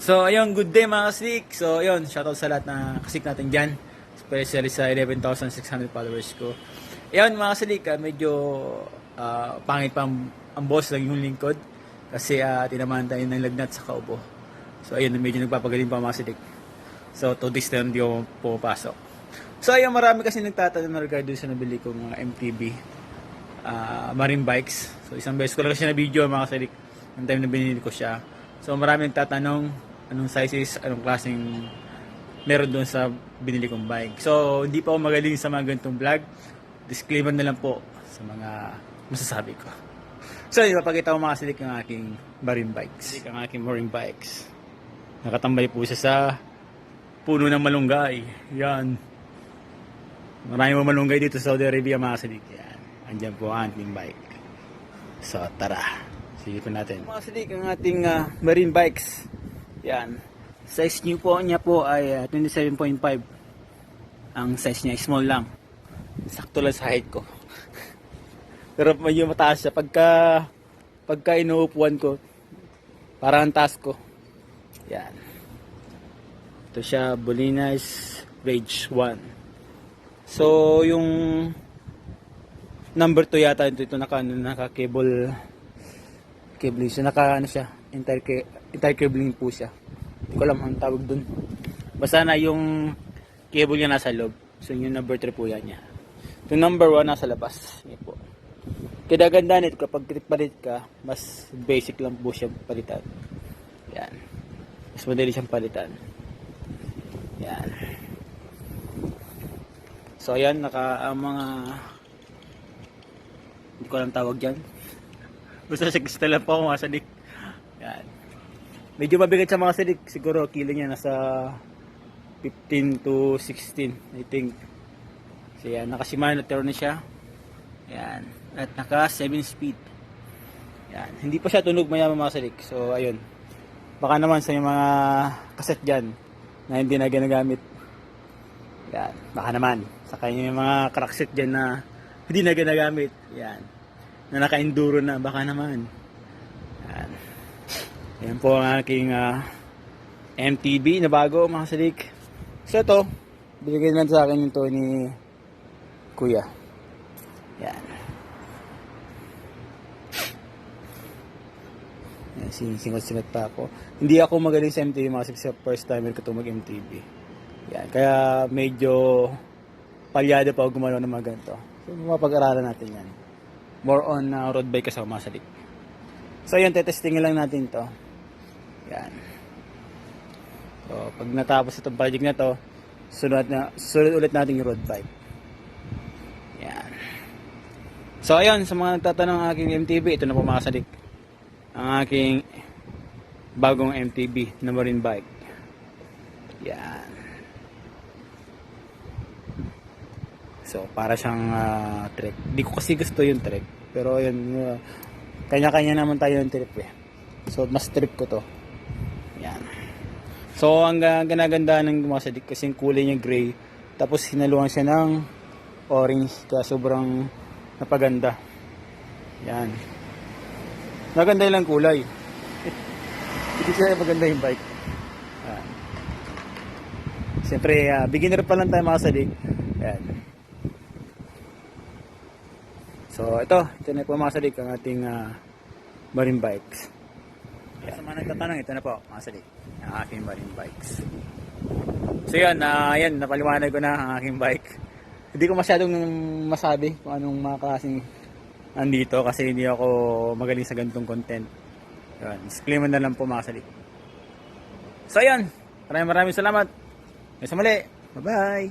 So, ayun, good day mga kasik. So, ayun, shoutout sa lahat na kasik natin dyan. Especially sa 11,600 followers ko. Ayun mga kasik, medyo pangit pa ang boss lang yung lingkod. Kasi tinamaan tayo ng lagnat sa kaubo. So, ayun, medyo nagpapagaling pa mga kasik. So, 2 days na hindi ako pumapasok. So, ayun, marami kasi nagtatanong na regard sa nabili kong MTB marine bikes. So, isang beses ko lang siya na video mga kasik. Yung time na binili ko siya. So, marami nagtatanong anong sizes, anong klaseng meron doon sa binili kong bike. So, hindi pa ako magaling sa mga ganitong vlog. Disclaimer na lang po sa mga masasabi ko. So, ipapakita ko mga silik ng aking marine bikes. Silik ang aking marine bikes. Nakatambay po siya sa puno ng malunggay. Yan. Maraming malunggay dito sa Saudi Arabia mga silik. Yan. Andyan po ang ating bike. So, tara. Sige po natin. Mga silik ang ating marine bikes. Yan. Size niya po ay 27.5. Ang size niya small lang. Sakto lang sa height ko. Pero medyo mataas siya pagka inuupuan ko. Parang taas ko. Yan. Ito siya, Bolinas Rage 1. So yung number 2 yata ito naka-cable siya, ano siya, entire cabling po siya. Hindi ko alam ang tawag dun. Basta na yung cable niya nasa loob. So yung number 3 po yan niya. Yung number 1 nasa labas. Yan po. Kaya ganda nito kapag palit ka, mas basic lang po siya palitan. Yan. Mas madali siyang palitan. Yan. So ayan, mga hindi ko alam tawag dyan. Basta sa kristal lang po ako mga sadik. Yan. Medyo mabigat sa mga sadik. Siguro kilo niya nasa 15 to 16 I think. So yan, naka Shimano na siya. Yan. At naka 7 speed. Yan. Hindi pa siya tunog mayaman mga sadik. So ayun. Baka naman sa mga kaset dyan na hindi na ginagamit. Yan. Baka naman. Saka yung mga crackset dyan na hindi na ginagamit. Yan. Na naka-enduro na. Baka naman. Yan. Yan po ang aking MTB na bago mga sadik. So ito, binigay naman sa akin yung to ni Kuya. Yan. Yan, singot-singot pa ako. Hindi ako magaling sa MTB mga sadik, sa first timer ko ito mag-MTB. Yan, kaya medyo palyado pa ako gumalaw ng mga ganito. So mapag-aralan natin yan. More on road bike kasama mga sadik. So yan, tetestingin lang natin to. Yan. So, pag natapos itong project na to, sunod ulit natin yung road bike. Yan. So, ayun, sa mga nagtatanong ng aking MTB, ito na po mga sadik. Ang aking bagong MTB na marine bike. Yan. So, para siyang trek. Di ko kasi gusto yung trek. Pero, yun, kanya-kanya naman tayo ng trip eh. So, mas trip ko to. Yan. So, ang ganaganda ng mga sadik kasi yung kulay niya gray. Tapos, hinaluan siya ng orange. Kaya sobrang napaganda. Yan. Maganda lang kulay. Hindi siya maganda yung bike. Yan. Siyempre, beginner pa lang tayo mga sadik. Yan. So, ito na po mga sadik ang ating marine bikes. Sa mga nagtatanong, ito na po mga sadik ang aking marine bikes. So yan, yan, napaliwanag ko na ang aking bike. Hindi ko masyadong masabi kung anong mga klaseng andito kasi hindi ako magaling sa ganitong content. Yan, disclaimer na lang po mga sadik. So yan, maraming salamat. Hanggang sa muli, bye bye.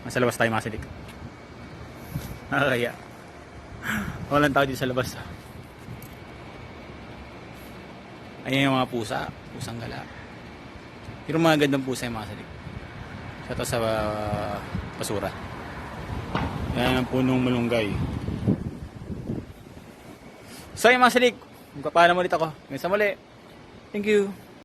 Nasa labas tayo mga sadik. Kaya walang tao dito sa labas. Ayan yung mga pusang gala. Pero mga gandang pusa yung mga sadik. Ito sa basura. Yan ang punong malunggay. So yung mga sadik, magpapaalam ulit ako. Hanggang sa muli. Thank you.